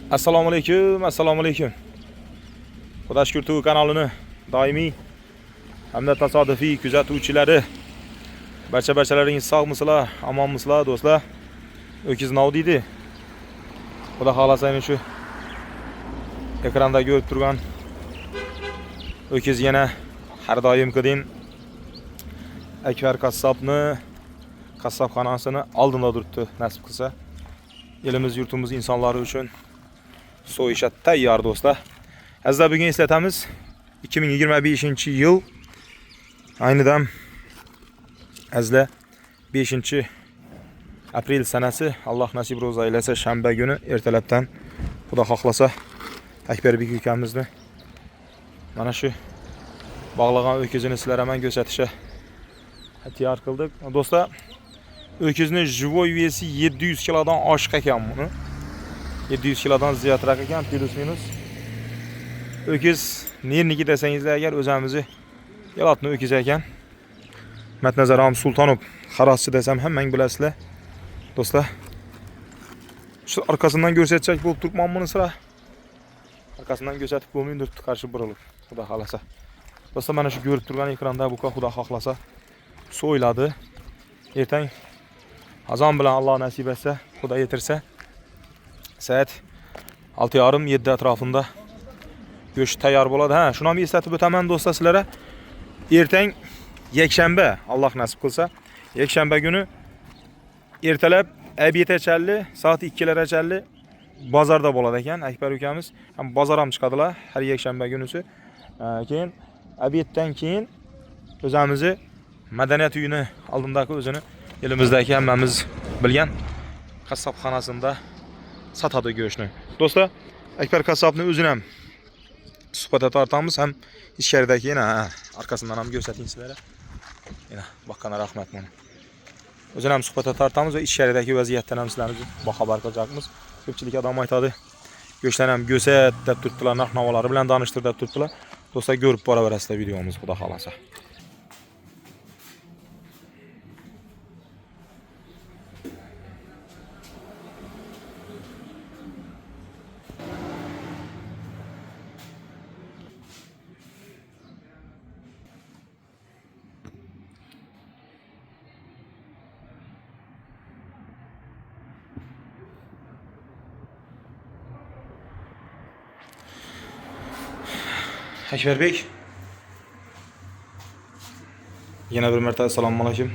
Assalomu alaykum, assalomu alaykum. Xudo shukr TV kanalini doimiy hamda tasodifiy kuzatuvchilari, barcha-barchalaringiz sog'misizlar, omonmisizlar do'stlar? O'kiz nov deydi. Xudo xolasa shu ekranda ko'rib turgan o'kiz yana har doimgidek Akbar qassobni qassobxonasini oldinda turibdi, nasib qilsa. Elimiz, yurtimiz insonlari uchun so'yishga tayyor do'stlar. Azza bugun eslatamiz 2025-yil aynidan azla 5-aprel sanasi Alloh nasib ro'za aylasa shanba kuni ertalabdan Xudo xohlasa Akbarbek ukamizni mana shu bog'lagan o'kizini sizlarga men ko'rsatishga tayyor qildik. Do'stlar, o'kizni живой vesi 700 kilodan oshiq ekan buni. 700 kilodan ziyodroq ekan, plus minus. O'kiz nerniki desangizlar agar o'zimizni yalotni o'kiz ekan. Matnazaram Sultonov xaroschi desam hammang bilasizlar. Do'stlar, shu orqasidan ko'rsatsak bo'lib turibman buni sira. Orqasidan ko'rsatib bo'lmaydi, qarshi burilib. Xudo xolasa. Do'stlar, mana shu ko'rib turgan ekranda bu Xudo xohlasa so'yladi. Ertang azon bilan Alloh nasib etsa, Xudo yetirsa saat 6:30-7 atrofida go'sht tayyor bo'ladi. Ha, shuni ham eslatib o'taman do'stlar sizlarga. Ertang yakshanba, Alloh nasib qilsa, yakshanba kuni ertalab obedachalli soat 2larachalli bozorda bo'ladi ekan. Akbar ukamiz ham bozor ham chiqadilar har yakshanba kunisi. Keyin obeddan keyin o'zimizni madaniyat uyini oldindagi o'zini elimizdagi hammamiz bilgan qassobxonasida sotadi go'shtni. Do'stlar, Akbar qassobni o'zini ham suhbatga tortamiz, ham ichkaridagi yana orqasidan ham ko'rsating sizlarga. Yana boqqana rahmat mana. O'zini ham suhbatga tortamiz va ichkaridagi vaziyatdan ham sizlarni boxabar qilacakmiz. Ko'pchilik odam aytadi, go'shtlar ham go'sat deb turibdilar, narx-navolari bilan danishtir deb turibdilar. Do'stlar, ko'rib boraverasizlar videomiz, xudo xolasa. Akbarbek, yana bir marta assalomu alaykum.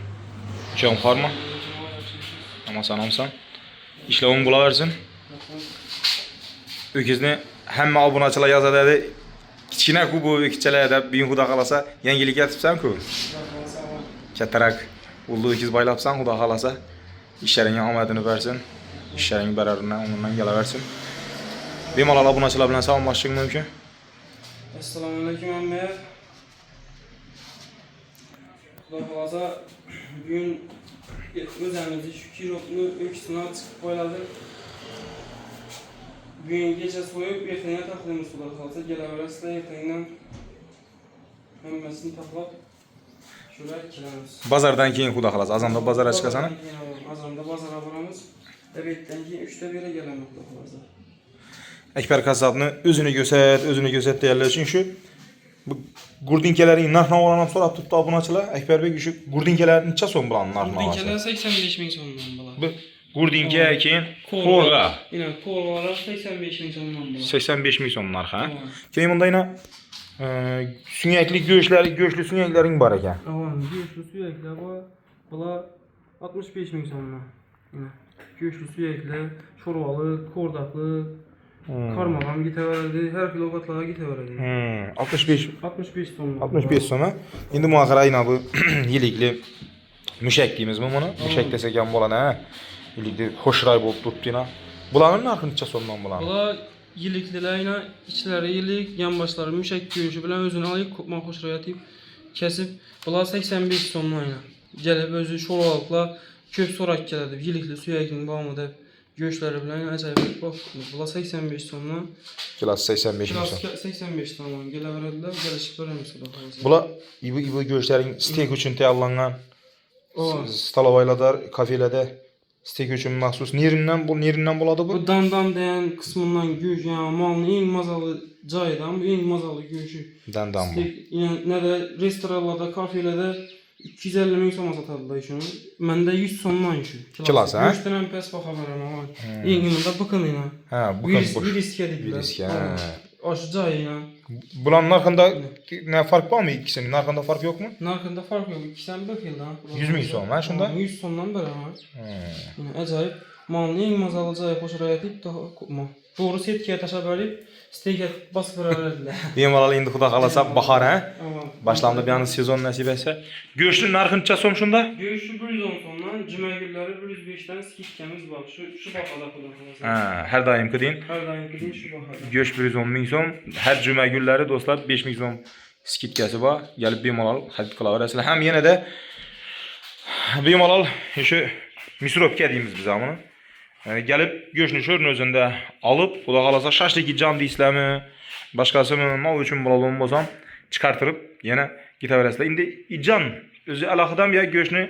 Jon xorma. Amasan. Ishlaving bo'laversin. O'kizni hamma obunachilar yozadi. Kichkina-ku bu o'kizchalar deb bugun Xudo xolasa yangilik yetibsan-ku. Kattaroq ullu o'kiz baylabsan, Xudo xolasa ishlaringga omadini bersin. Ishlaring bararini onundan kelaversin. Bemalol obunachilar bilan salomlashishing mumkin. Assalomu alaykum amma. Xudo xolasa bugun o'zimizni shu kirobni o'kisini chiqib qo'yadi. Bugun kecha so'yib, ertaga taqdimimiz Xudo xolasa kelaverasizlar, ertadan hammasini taxlab shular kelamiz. Bozordan keyin Xudo xolasa azonda bozorga chiqasan. Azonda bozorga boramiz. Obeddan keyin 3ta bera kelamiz Xudo xolasa. Akbar qassobni o'zini ko'rsat deyarli uchun shu bu gurdinkalarning narx-navolarini so'rab turibdi obunachilar. Akbarbek shu gurdinkalar necha so'm bilan narx-navosi? Gurdinkalar 85 ming so'mdan bo'ladi. Bu gurdinka keyin qo'rg'a. Ina qo'rg'alar 85 ming so'mdan bo'ladi. 85 ming so'm narxi. Keyin bundayna sunyakli go'shtli sunyaklaring bor ekan. Go'shtli suyaklar bor. Bular 65 ming so'mdan. Ina go'shtli suyaklar, sho'rvali, ko'rdaqli qarmag'am ketaveradi, har xil ovqatlarga ketaveradi. 65 so'm. 65 so'm. Endi bu qarayna bu yilikli mushak deymizmi buni? Mushak desak ham bo'ladi, ha. Yilikli xo'shray bo'lib turibdi-na. Bularning narxi necha so'mdan bo'ladi? Bular yiliklilarning ichlari yilik, yonboshlari mushak go'shti bilan o'zini olib ko'pman xo'shrayotib kesib, bular 85 so'mdan. Jalab o'zi sho'rvaliqlar ko'p so'rab keladi. Yilikli suyakning bormi deb go'shtlari bilan ajoyib bor. Bular 85 so'mdan. Kilosi 85 ming so'm. 85 so'mdan kelaveradilar, kelishib ko'ramiz xudo xolasa. Bular ibu go'shtlaring steak uchun tayyorlangan. Stolovaylarda, kafelarda Steak üçün məxsus nerindən buladı bu? Bu dandam deyən qismindən göğüş, yəni malın eng mazalı caydan, bu eng mazalı göğüşü. Dandam bu. Yəni nə də restoranlarda, kafelərdə 250 min soma satırlar şunu. Məndə 100 somdan şu. Kilosu, hə? Göğüşdən pəs baxa bilərəm ama. Engimində bıqın ilə. Hə, bu Bir riskə deyirlər. bir risk, hə. Aşı cay ilə. Bulanın narxında nə fark var mı ikisinin? Narxında fark yoxmu? Narxında fark yox. İkisindən bir xildən. 100 min som, hə şunda? 100 somdan bərabər. Yəni acayip malın eng mazalı cayı xoş rəyət edib daha qoyma. Doğru setkiyə təşəbbəlib steykə basıb verərlər. Bemalol indi xudo xolasa bahar, hə? Başlandı bir sezon nəsib etsə. Göğüşün narxı neçə som şunda? Göğüşü 110 somdan, cümə gülləri 105-dən skidkəmiz var. Şu baxada xudafəsə. Hə, hər daimki deyin. Hər daim deyin şu baxada. Göğüş 110 min som. Hər cümə gülləri dostlar 5 min som skidkəsi var. Gəlib bemalol xərid qıla verəsiniz. Həm yenə də bemalol şu misrovka deyimiz biz bunu. Gəlib göğüşünü şörün özündə alıb, xudo xolasa şaşlıki can deyisləmi, başqasını mal üçün bulalım olsam çıxartırıb yenə gitə verəsiniz. İndi ican özü əlaqədən ya göğüşünü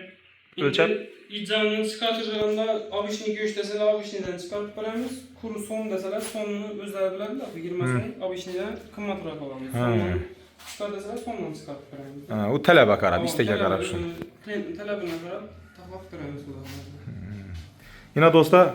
ölçəb İcanını çıxartacağında abişini göğüş desələr abişnidən çıxartıb verəmiz. Kuru son desələr sonunu özləri bilərlər. Bu girməsən abişnidən qımmatraq olanır. Sonunu çıxart desələr sonunu çıxartıb verəmiz. o tələbə qarab, istəkə qarab şun. Klientin tələbinə qarab taxlaq verəmiz bu da. Yine dostlar,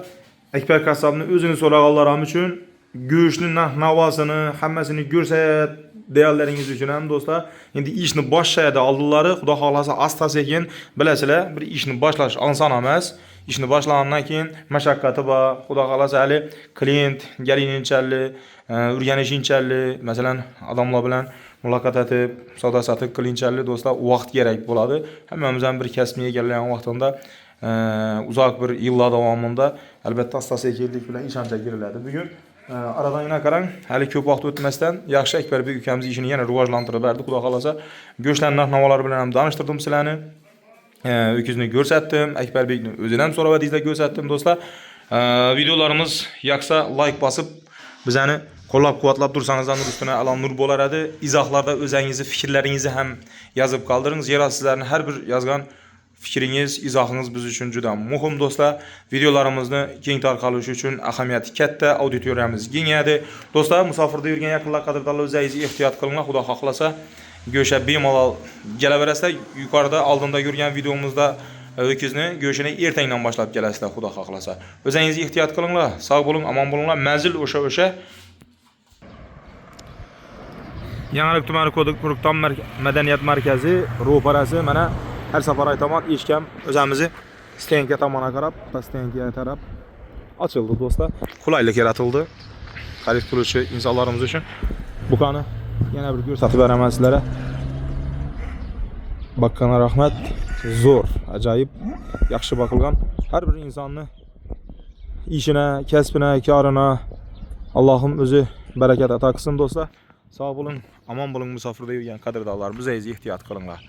Əkbər Qəssabının özünü sorağanlarım üçün göğüşünün navasını, həmməsini görsəyət değerleriniz üçün həm dostlar. İndi işini başlayada aldıları, xuda xalasa asta sekin biləsilər, bir işini başlaş ansan emas. İşini başlayandan keyin məşəqqəti var. Xuda xalasa həli klient gəlininçəlli, ürgənişinçəlli, məsələn adamla bilən mülaqat etib, savda satıb klientçəlli dostlar vaxt gərək buladı. Həmməmizdən bir kəsməyə gələn vaxtında uzaq bir yıllar davamında əlbəttə asta sekinlik bilan iş ancaq giriladi. Bugün aradan yine qaran, həli köp vaxt ötməsdən yaxşı Əkbər bəy ülkəmiz işini yenə rivajlandırıb verdi. Xuda xalasa göçlərin narxnamaları bilən danışdırdım sizləri. Öküzünü görsətdim, Əkbər bəyin özündən sonra və dizlə görsətdim dostlar. Videolarımız yaxsa like basıb bizəni qollab quvvatlab dursanızdan nur üstünə alan nur bolardı. İzahlarda özənizi, fikirlərinizi həm yazıb qaldırınız. Yera sizlərin hər bir yazğan fikriniz, izahınız biz üçün juda mühüm dostlar. Videolarımızı keng tarqalishi üçün ahamiyati katta, auditoriyamiz kengayadi. Dostlar, musafirda yurgan yaqinlar qadrdonlar o'zingizni ehtiyot qilinglar, xudo xohlasa. Go'sha bemalol kelaverasizlar. Yuqorida oldinda yurgan videomizda öküzni go'shini ertangdan boshlab kelasizlar, xudo xohlasa. O'zingizni ehtiyot qilinglar, sog' bo'ling, omon bo'linglar. Manzil o'sha. Yangilik tumani Ko'rikton madaniyat markazi ro'parasi mana her safar aytaman eshkam o'zimizni stenka tomona qarab, stenkaga taraf açıldı dostlar. Qulaylik yaratıldı. Xarid qiluvchi insonlarimiz uchun. Buqani yana bir ko'rsatib beraman sizlarga. Baqqana rahmat. Zo'r, ajoyib, yaxshi boqilgan har bir insonni ishina, kasbina, korina Allohim o'zi barakat ato qilsin dostlar. Sog' bo'ling, omon bo'ling, musofirda yurgan qadrdonlar, o'zingizni ehtiyot qilinglar.